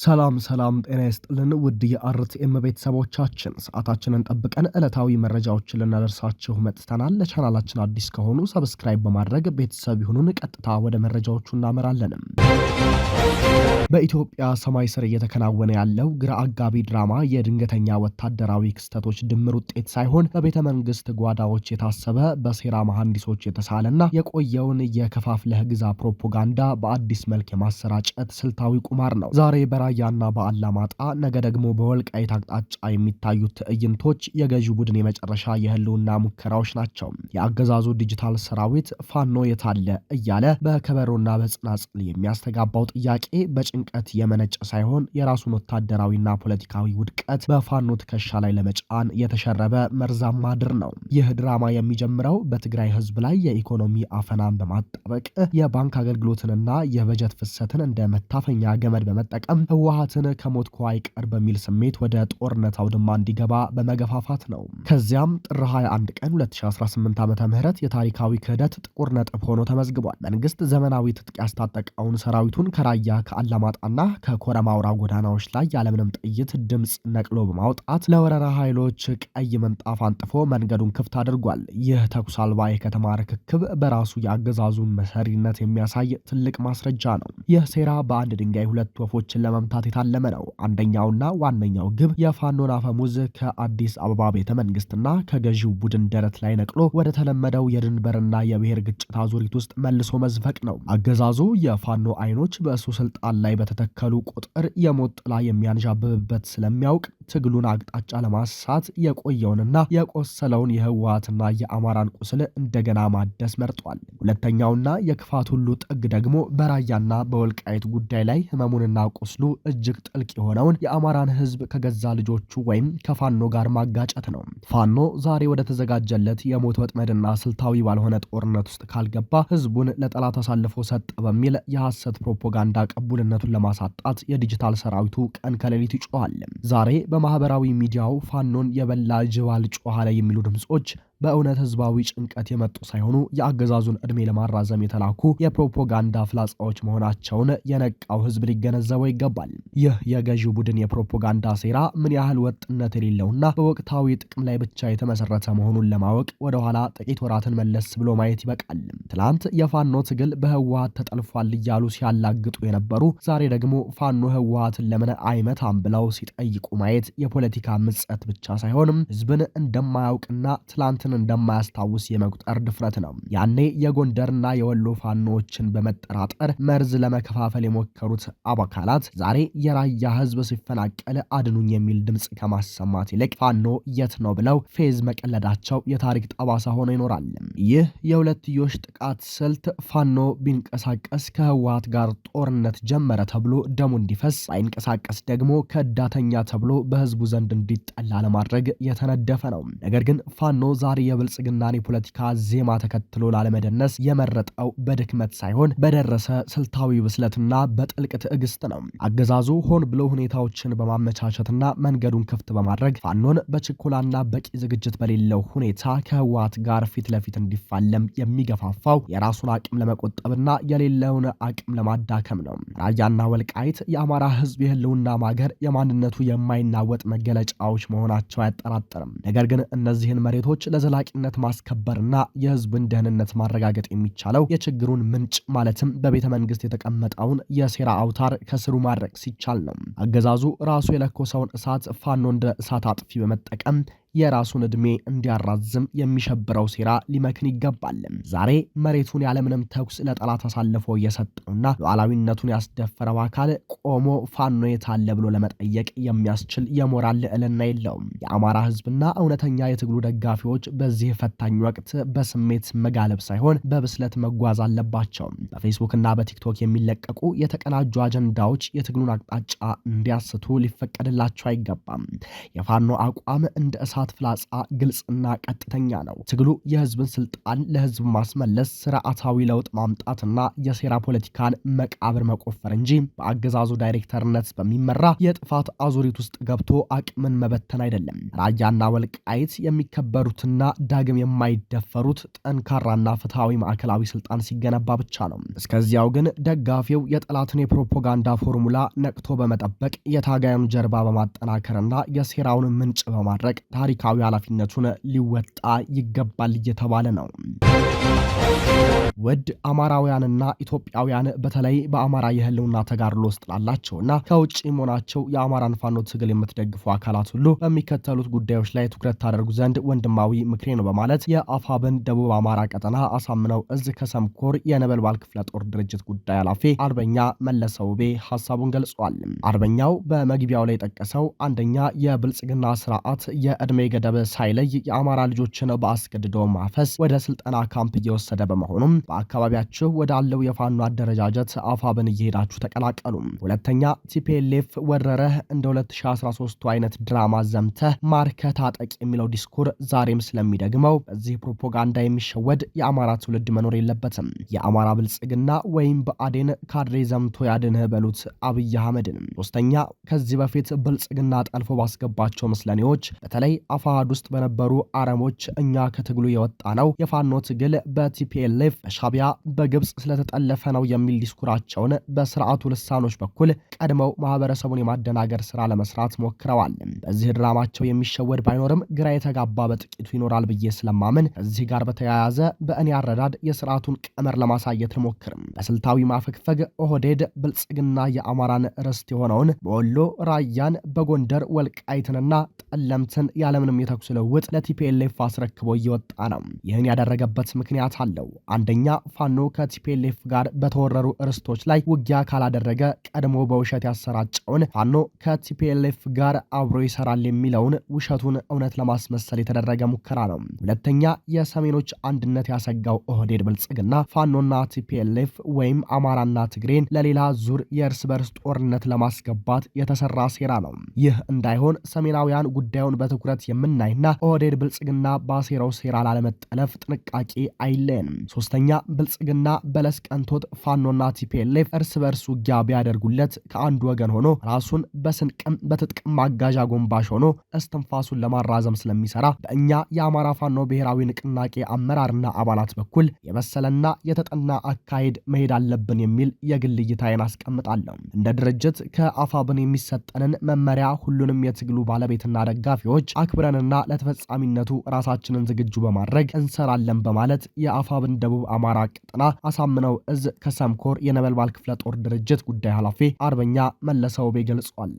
ሰላም ጤና ይስጥልን ውድ የአርቲኤም ቤተሰቦቻችን ሰዓታችንን ጠብቀን ዕለታዊ መረጃዎችን ልናደርሳችሁ መጥተናል። ለቻናላችን አዲስ ከሆኑ ሰብስክራይብ በማድረግ ቤተሰብ ይሁኑን። ቀጥታ ወደ መረጃዎቹ እናመራለን። በኢትዮጵያ ሰማይ ስር እየተከናወነ ያለው ግራ አጋቢ ድራማ የድንገተኛ ወታደራዊ ክስተቶች ድምር ውጤት ሳይሆን በቤተ መንግስት ጓዳዎች የታሰበ በሴራ መሐንዲሶች የተሳለና የቆየውን የከፋፍለህ ግዛ ፕሮፓጋንዳ በአዲስ መልክ የማሰራጨት ስልታዊ ቁማር ነው። ዛሬ በራያና በአላማጣ ነገ ደግሞ በወልቃይት አቅጣጫ የሚታዩት ትዕይንቶች የገዢው ቡድን የመጨረሻ የህልውና ሙከራዎች ናቸው። የአገዛዙ ዲጂታል ሰራዊት ፋኖ የታለ እያለ በከበሮና በጽናጽል የሚያስተጋባው ጥያቄ በጭንቀት የመነጨ ሳይሆን የራሱን ወታደራዊና ፖለቲካዊ ውድቀት በፋኖ ትከሻ ላይ ለመጫን የተሸረበ መርዛማ ድር ነው። ይህ ድራማ የሚጀምረው በትግራይ ህዝብ ላይ የኢኮኖሚ አፈናን በማጣበቅ የባንክ አገልግሎትንና የበጀት ፍሰትን እንደ መታፈኛ ገመድ በመጠቀም ህወሓትን ከሞትኩ አይቀር በሚል ስሜት ወደ ጦርነት አውድማ እንዲገባ በመገፋፋት ነው። ከዚያም ጥር 21 ቀን 2018 ዓመተ ምህረት የታሪካዊ ክህደት ጥቁር ነጥብ ሆኖ ተመዝግቧል። መንግስት ዘመናዊ ትጥቅ ያስታጠቀውን ሰራዊቱን ከራያ ከአላማጣና ከኮረማ አውራ ጎዳናዎች ላይ ያለምንም ጥይት ድምፅ ነቅሎ በማውጣት ለወረራ ኃይሎች ቀይ ምንጣፍ አንጥፎ መንገዱን ክፍት አድርጓል። ይህ ተኩስ አልባ የከተማ ርክክብ በራሱ የአገዛዙን መሰሪነት የሚያሳይ ትልቅ ማስረጃ ነው። ይህ ሴራ በአንድ ድንጋይ ሁለት ወፎችን ለመምታት የታለመ ነው። አንደኛውና ዋነኛው ግብ የፋኖን አፈሙዝ ከአዲስ አበባ ቤተ መንግስትና ከገዢው ቡድን ደረት ላይ ነቅሎ ወደ ተለመደው የድንበርና የብሔር ግጭት አዙሪት ውስጥ መልሶ መዝፈቅ ነው። አገዛዙ የፋኖ አይኖች በእሱ ስልጣን ላይ በተተከሉ ቁጥር የሞት ጥላ የሚያንዣብብበት ስለሚያውቅ ትግሉን አቅጣጫ ለማሳት የቆየውንና የቆሰለውን የህወሓትና የአማራን ቁስል እንደገና ማደስ መርጧል። ሁለተኛውና የክፋት ሁሉ ጥግ ደግሞ በራያና በወልቃይት ጉዳይ ላይ ህመሙንና ቁስሉ እጅግ ጥልቅ የሆነውን የአማራን ህዝብ ከገዛ ልጆቹ ወይም ከፋኖ ጋር ማጋጨት ነው። ፋኖ ዛሬ ወደ ተዘጋጀለት የሞት ወጥመድና ስልታዊ ባልሆነ ጦርነት ውስጥ ካልገባ ህዝቡን ለጠላት አሳልፎ ሰጠ በሚል የሐሰት ፕሮፓጋንዳ ቅቡልነቱን ለማሳጣት የዲጂታል ሰራዊቱ ቀን ከሌሊት ይጮሃል። ዛሬ በማህበራዊ ሚዲያው ፋኖን የበላ ጅባል ጮኋለ የሚሉ ድምጾች በእውነት ህዝባዊ ጭንቀት የመጡ ሳይሆኑ የአገዛዙን ዕድሜ ለማራዘም የተላኩ የፕሮፓጋንዳ ፍላጻዎች መሆናቸውን የነቃው ህዝብ ሊገነዘበው ይገባል። ይህ የገዢው ቡድን የፕሮፓጋንዳ ሴራ ምን ያህል ወጥነት የሌለውና በወቅታዊ ጥቅም ላይ ብቻ የተመሰረተ መሆኑን ለማወቅ ወደኋላ ጥቂት ወራትን መለስ ብሎ ማየት ይበቃል። ትላንት የፋኖ ትግል በህወሓት ተጠልፏል እያሉ ሲያላግጡ የነበሩ ዛሬ ደግሞ ፋኖ ህወሓትን ለምን አይመታም ብለው ሲጠይቁ ማየት የፖለቲካ ምጸት ብቻ ሳይሆንም ህዝብን እንደማያውቅና ትላንት እንደማያስታውስ የመቁጠር ድፍረት ነው። ያኔ የጎንደርና የወሎ ፋኖዎችን በመጠራጠር መርዝ ለመከፋፈል የሞከሩት አባካላት ዛሬ የራያ ህዝብ ሲፈናቀል አድኑኝ የሚል ድምጽ ከማሰማት ይልቅ ፋኖ የት ነው ብለው ፌዝ መቀለዳቸው የታሪክ ጠባሳ ሆኖ ይኖራል። ይህ የሁለትዮሽ ጥቃት ስልት ፋኖ ቢንቀሳቀስ ከህወሓት ጋር ጦርነት ጀመረ ተብሎ ደሙ እንዲፈስ፣ ባይንቀሳቀስ ደግሞ ከዳተኛ ተብሎ በህዝቡ ዘንድ እንዲጠላ ለማድረግ የተነደፈ ነው። ነገር ግን ፋኖ ዛሬ የብልጽግናን የፖለቲካ ዜማ ተከትሎ ላለመደነስ የመረጠው በድክመት ሳይሆን በደረሰ ስልታዊ ብስለትና በጥልቅ ትዕግስት ነው። አገዛዙ ሆን ብሎ ሁኔታዎችን በማመቻቸትና መንገዱን ክፍት በማድረግ ፋኖን በችኮላና በቂ ዝግጅት በሌለው ሁኔታ ከህወሓት ጋር ፊት ለፊት እንዲፋለም የሚገፋፋው የራሱን አቅም ለመቆጠብና የሌለውን አቅም ለማዳከም ነው። ራያና ወልቃይት የአማራ ህዝብ የህልውና ማገር የማንነቱ የማይናወጥ መገለጫዎች መሆናቸው አያጠራጥርም። ነገር ግን እነዚህን መሬቶች ለዘላቂነት ማስከበርና የህዝብን ደህንነት ማረጋገጥ የሚቻለው የችግሩን ምንጭ ማለትም በቤተ መንግስት የተቀመጠውን የሴራ አውታር ከስሩ ማድረቅ ሲቻል ነው። አገዛዙ ራሱ የለኮሰውን እሳት ፋኖ እንደ እሳት አጥፊ በመጠቀም የራሱን ዕድሜ እንዲያራዝም የሚሸብረው ሴራ ሊመክን ይገባል። ዛሬ መሬቱን ያለምንም ተኩስ ለጠላት አሳልፎ እየሰጠውና ሉዓላዊነቱን ያስደፈረው አካል ቆሞ ፋኖ የታለ ብሎ ለመጠየቅ የሚያስችል የሞራል ልዕልና የለውም። የአማራ ህዝብና እውነተኛ የትግሉ ደጋፊዎች በዚህ ፈታኝ ወቅት በስሜት መጋለብ ሳይሆን በብስለት መጓዝ አለባቸው። በፌስቡክና በቲክቶክ የሚለቀቁ የተቀናጁ አጀንዳዎች የትግሉን አቅጣጫ እንዲያስቱ ሊፈቀድላቸው አይገባም። የፋኖ አቋም እንደ እሳት የእሳት ፍላጻ ግልጽና ቀጥተኛ ነው። ትግሉ የህዝብን ስልጣን ለህዝብ ማስመለስ፣ ስርዓታዊ ለውጥ ማምጣትና የሴራ ፖለቲካን መቃብር መቆፈር እንጂ በአገዛዙ ዳይሬክተርነት በሚመራ የጥፋት አዙሪት ውስጥ ገብቶ አቅምን መበተን አይደለም። ራያና ወልቃይት የሚከበሩትና ዳግም የማይደፈሩት ጠንካራና ፍትሃዊ ማዕከላዊ ስልጣን ሲገነባ ብቻ ነው። እስከዚያው ግን ደጋፊው የጠላትን የፕሮፓጋንዳ ፎርሙላ ነቅቶ በመጠበቅ የታጋዩን ጀርባ በማጠናከርና የሴራውን ምንጭ በማድረግ ታሪካዊ ኃላፊነቱን ሊወጣ ይገባል እየተባለ ነው። ውድ አማራውያንና ኢትዮጵያውያን በተለይ በአማራ የህልውና ተጋድሎ ውስጥ ላላቸውና ከውጭ መሆናቸው የአማራን ፋኖ ትግል የምትደግፉ አካላት ሁሉ በሚከተሉት ጉዳዮች ላይ ትኩረት ታደርጉ ዘንድ ወንድማዊ ምክሬ ነው በማለት የአፋብን ደቡብ አማራ ቀጠና አሳምነው እዝ ከሰምኮር የነበልባል ክፍለ ጦር ድርጅት ጉዳይ ኃላፊ አርበኛ መለሰ ውቤ ሐሳቡን ገልጿል። አርበኛው በመግቢያው ላይ ጠቀሰው አንደኛ የብልጽግና ስርዓት የዕድሜ ገደብ ሳይለይ የአማራ ልጆችን በአስገድዶ ማፈስ ወደ ስልጠና ካምፕ እየወሰደ በመሆኑም በአካባቢያችሁ ወዳለው የፋኖ አደረጃጀት አፋብን እየሄዳችሁ ተቀላቀሉ። ሁለተኛ ቲፒኤልኤፍ ወረረህ እንደ 2013 አይነት ድራማ ዘምተህ ማርከህ ታጠቅ የሚለው ዲስኩር ዛሬም ስለሚደግመው በዚህ ፕሮፓጋንዳ የሚሸወድ የአማራ ትውልድ መኖር የለበትም። የአማራ ብልጽግና ወይም በአዴን ካድሬ ዘምቶ ያድንህ በሉት አብይ አህመድን። ሶስተኛ ከዚህ በፊት ብልጽግና ጠልፎ ባስገባቸው ምስለኔዎች በተለይ አፋሃድ ውስጥ በነበሩ አረሞች እኛ ከትግሉ የወጣ ነው የፋኖ ትግል በቲፒኤልኤፍ በሻቢያ በግብጽ ስለተጠለፈ ነው የሚል ዲስኩራቸውን በስርዓቱ ልሳኖች በኩል ቀድመው ማህበረሰቡን የማደናገር ስራ ለመስራት ሞክረዋል። በዚህ ድራማቸው የሚሸወድ ባይኖርም ግራ የተጋባ በጥቂቱ ይኖራል ብዬ ስለማምን ከዚህ ጋር በተያያዘ በእኔ አረዳድ የስርዓቱን ቀመር ለማሳየት ልሞክርም። በስልታዊ ማፈግፈግ ኦህዴድ ብልጽግና የአማራን ርስት የሆነውን በወሎ ራያን፣ በጎንደር ወልቃይትንና ጠለምትን ያለምንም የተኩስ ልውውጥ ለቲፒኤልኤፍ አስረክቦ እየወጣ ነው። ይህን ያደረገበት ምክንያት አለው። አንደኛ ፋኖ ከቲፒኤልኤፍ ጋር በተወረሩ ርስቶች ላይ ውጊያ ካላደረገ ቀድሞ በውሸት ያሰራጨውን ፋኖ ከቲፒኤልኤፍ ጋር አብሮ ይሰራል የሚለውን ውሸቱን እውነት ለማስመሰል የተደረገ ሙከራ ነው። ሁለተኛ የሰሜኖች አንድነት ያሰጋው ኦህዴድ ብልጽግና ፋኖና ቲፒኤልኤፍ ወይም አማራና ትግሬን ለሌላ ዙር የእርስ በርስ ጦርነት ለማስገባት የተሰራ ሴራ ነው። ይህ እንዳይሆን ሰሜናውያን ጉዳዩን በትኩረት የምናይና ኦህዴድ ብልጽግና ባሴራው ሴራ ላለመጠለፍ ጥንቃቄ አይለየንም። ሶስተኛ ብልጽግና በለስ ቀንቶት ፋኖና ቲፒኤልኤፍ እርስ በርስ ውጊያ ቢያደርጉለት ከአንዱ ወገን ሆኖ ራሱን በስንቅም በትጥቅም ማጋዣ ጎንባሽ ሆኖ እስትንፋሱን ለማራዘም ስለሚሰራ በእኛ የአማራ ፋኖ ብሔራዊ ንቅናቄ አመራርና አባላት በኩል የበሰለና የተጠና አካሄድ መሄድ አለብን የሚል የግል እይታዬን አስቀምጣለሁ። እንደ ድርጅት ከአፋብን የሚሰጠንን መመሪያ ሁሉንም የትግሉ ባለቤትና ደጋፊዎች አክብረንና ለተፈጻሚነቱ ራሳችንን ዝግጁ በማድረግ እንሰራለን በማለት የአፋብን ደቡብ አማራ ቀጠና አሳምነው እዝ ከሰምኮር የነበልባል ክፍለ ጦር ድርጅት ጉዳይ ኃላፊ አርበኛ መለሰ ውቤ ገልጿል።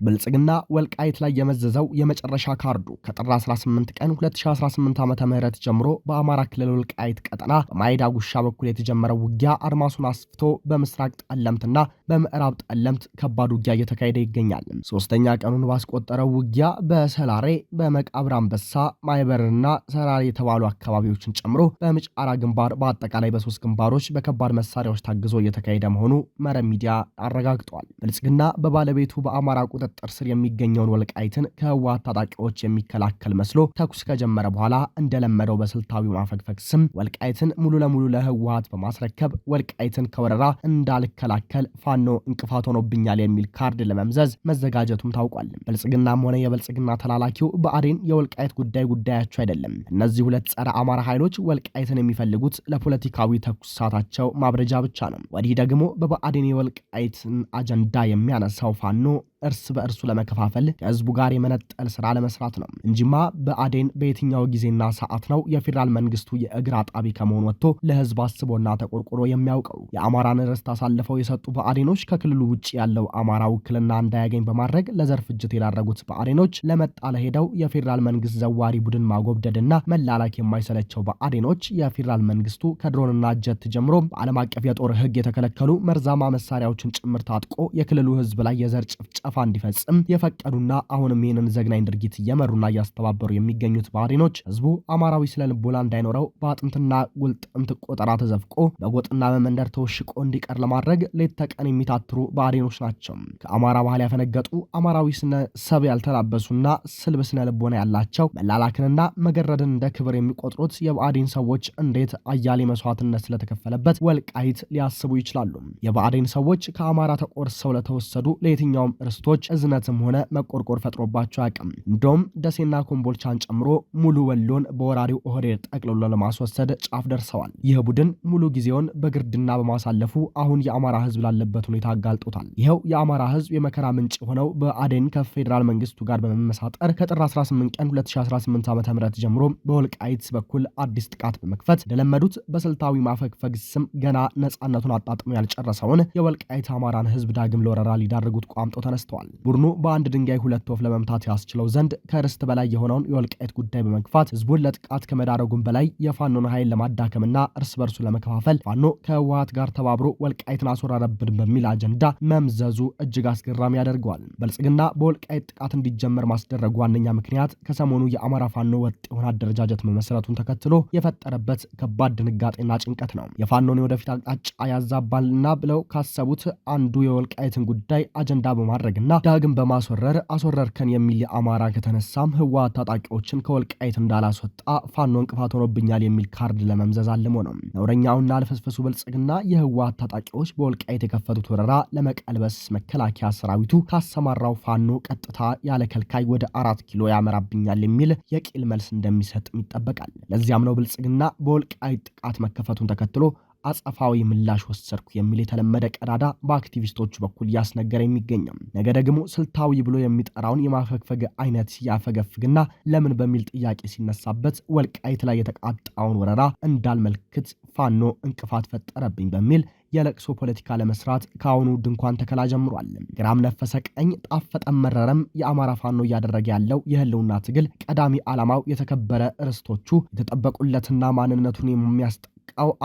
ብልጽግና ወልቃይት ላይ የመዘዘው የመጨረሻ ካርዱ ከጥር 18 ቀን 2018 ዓ.ም ጀምሮ በአማራ ክልል ወልቃይት ቀጠና በማይዳ ጉሻ በኩል የተጀመረው ውጊያ አድማሱን አስፍቶ በምስራቅ ጠለምትና በምዕራብ ጠለምት ከባድ ውጊያ እየተካሄደ ይገኛል። ሶስተኛ ቀኑን ባስቆጠረው ውጊያ በሰላሬ፣ በመቃብር አንበሳ፣ ማይበርና ሰራሪ የተባሉ አካባቢዎችን ጨምሮ በምጫራ ግንባር በአጠቃላይ በ3 ግንባሮች በከባድ መሳሪያዎች ታግዞ እየተካሄደ መሆኑ መረብ ሚዲያ አረጋግጧል። ብልጽግና በባለቤቱ በአማራ ቁጥጥር ስር የሚገኘውን ወልቃይትን ከህወሓት ታጣቂዎች የሚከላከል መስሎ ተኩስ ከጀመረ በኋላ እንደለመደው በስልታዊ ማፈግፈግ ስም ወልቃይትን ሙሉ ለሙሉ ለህወሓት በማስረከብ ወልቃይትን ከወረራ እንዳልከላከል ፋኖ እንቅፋት ሆኖብኛል የሚል ካርድ ለመምዘዝ መዘጋጀቱም ታውቋል። ብልጽግናም ሆነ የብልጽግና ተላላኪው በአዴን የወልቃይት ጉዳያቸው አይደለም። እነዚህ ሁለት ጸረ አማራ ኃይሎች ወልቃይትን የሚፈልጉት ለፖለቲካዊ ተኩሳታቸው ማብረጃ ብቻ ነው። ወዲህ ደግሞ በብአዴን የወልቃይትን አጀንዳ የሚያነሳው ፋኖ እርስ በእርሱ ለመከፋፈል ከህዝቡ ጋር የመነጠል ስራ ለመስራት ነው እንጂማ በአዴን በየትኛው ጊዜና ሰዓት ነው የፌዴራል መንግስቱ የእግር አጣቢ ከመሆን ወጥቶ ለህዝብ አስቦና ተቆርቆሮ የሚያውቀው? የአማራን ርስት አሳልፈው የሰጡ ብአዴኖች ከክልሉ ውጭ ያለው አማራ ውክልና እንዳያገኝ በማድረግ ለዘር ፍጅት የዳረጉት ብአዴኖች ለመጣ ለሄደው የፌዴራል መንግስት ዘዋሪ ቡድን ማጎብደድና መላላክ የማይሰለቸው ብአዴኖች የፌዴራል መንግስቱ ከድሮንና ጀት ጀምሮ በዓለም አቀፍ የጦር ህግ የተከለከሉ መርዛማ መሳሪያዎችን ጭምር ታጥቆ የክልሉ ህዝብ ላይ የዘር ጭፍጨፋ ጭፍጨፋ እንዲፈጽም የፈቀዱና አሁንም ይህንን ዘግናኝ ድርጊት እየመሩና እያስተባበሩ የሚገኙት ብአዴኖች ህዝቡ አማራዊ ስነ ልቦና እንዳይኖረው በአጥንትና ጉልጥምት ቆጠራ ተዘፍቆ በጎጥና በመንደር ተወሽቆ እንዲቀር ለማድረግ ሌት ተቀን የሚታትሩ ብአዴኖች ናቸው። ከአማራ ባህል ያፈነገጡ አማራዊ ስነ ሰብ ያልተላበሱና ስልብ ስነ ልቦና ያላቸው መላላክንና መገረድን እንደ ክብር የሚቆጥሩት የብአዴን ሰዎች እንዴት አያሌ መስዋዕትነት ስለተከፈለበት ወልቃይት ሊያስቡ ይችላሉ? የብአዴን ሰዎች ከአማራ ተቆርሰው ለተወሰዱ ለየትኛውም ርስቶች እዝነትም ሆነ መቆርቆር ፈጥሮባቸው አያውቅም። እንደውም ደሴና ኮምቦልቻን ጨምሮ ሙሉ ወሎን በወራሪው ኦህዴድ ጠቅልሎ ለማስወሰድ ጫፍ ደርሰዋል። ይህ ቡድን ሙሉ ጊዜውን በግርድና በማሳለፉ አሁን የአማራ ህዝብ ላለበት ሁኔታ አጋልጦታል። ይኸው የአማራ ህዝብ የመከራ ምንጭ ሆነው ብአዴን ከፌዴራል መንግስቱ ጋር በመመሳጠር ከጥር 18 ቀን 2018 ዓ.ም ጀምሮ በወልቃይት በኩል አዲስ ጥቃት በመክፈት እንደለመዱት በስልታዊ ማፈግፈግ ስም ገና ነጻነቱን አጣጥሞ ያልጨረሰውን የወልቃይት አማራን ህዝብ ዳግም ለወረራ ሊዳርጉት ቋምጦ ተነስተዋል። ቡድኑ በአንድ ድንጋይ ሁለት ወፍ ለመምታት ያስችለው ዘንድ ከርስት በላይ የሆነውን የወልቃይት ጉዳይ በመግፋት ህዝቡን ለጥቃት ከመዳረጉም በላይ የፋኖን ኃይል ለማዳከምና እርስ በርሱ ለመከፋፈል ፋኖ ከህወሓት ጋር ተባብሮ ወልቃይትን አስወራረብን በሚል አጀንዳ መምዘዙ እጅግ አስገራሚ ያደርገዋል። ብልጽግና በወልቃይት ጥቃት እንዲጀመር ማስደረጉ ዋነኛ ምክንያት ከሰሞኑ የአማራ ፋኖ ወጥ የሆነ አደረጃጀት መመስረቱን ተከትሎ የፈጠረበት ከባድ ድንጋጤና ጭንቀት ነው። የፋኖን የወደፊት አቅጣጫ ያዛባልና ብለው ካሰቡት አንዱ የወልቃይትን ጉዳይ አጀንዳ በማድረግና ዳግም በማስወረር አስወረርከን የሚል የአማራ ከተነሳም ህወሓት ታጣቂዎችን ከወልቃይት እንዳላስወጣ ፋኖ እንቅፋት ሆኖብኛል የሚል ካርድ ለመምዘዝ አልሞ ነው። ነውረኛውና ለፈስፈሱ ብልጽግና የህወሓት ታጣቂዎች በወልቃይት የከፈቱት ወረራ ለመቀልበስ መከላከያ ሰራዊቱ ካሰማራው ፋኖ ቀጥታ ያለ ከልካይ ወደ 4 ኪሎ ያመራብኛል የሚል የቂል መልስ እንደሚሰጥም ይጠበቃል። ለዚያም ነው ብልጽግና በወልቃይት ጥቃት መከፈቱን ተከትሎ አጸፋዊ ምላሽ ወሰድኩ የሚል የተለመደ ቀዳዳ በአክቲቪስቶቹ በኩል እያስነገረ የሚገኘው። ነገ ደግሞ ስልታዊ ብሎ የሚጠራውን የማፈግፈግ አይነት ያፈገፍግና ለምን በሚል ጥያቄ ሲነሳበት ወልቃይት ላይ የተቃጣውን ወረራ እንዳልመልክት ፋኖ እንቅፋት ፈጠረብኝ በሚል የለቅሶ ፖለቲካ ለመስራት ከአሁኑ ድንኳን ተከላ ጀምሯል። ግራም ነፈሰ ቀኝ ጣፈጠም መረረም የአማራ ፋኖ እያደረገ ያለው የህልውና ትግል ቀዳሚ ዓላማው የተከበረ ርስቶቹ የተጠበቁለትና ማንነቱን የሚያስጠቃው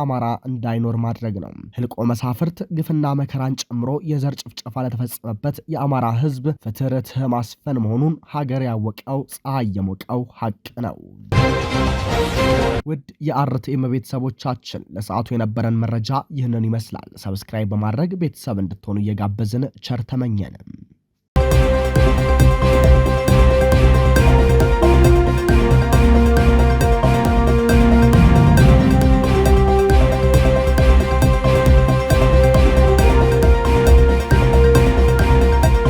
አማራ እንዳይኖር ማድረግ ነው። ህልቆ መሳፍርት ግፍና መከራን ጨምሮ የዘር ጭፍጨፋ ለተፈጸመበት የአማራ ህዝብ ፍትህ ማስፈን መሆኑን ሀገር ያወቀው ፀሐይ የሞቀው ሀቅ ነው። ውድ የአርቲኤም ቤተሰቦቻችን ለሰዓቱ የነበረን መረጃ ይህንን ይመስላል። ሰብስክራይብ በማድረግ ቤተሰብ እንድትሆኑ እየጋበዝን ቸር ተመኘን።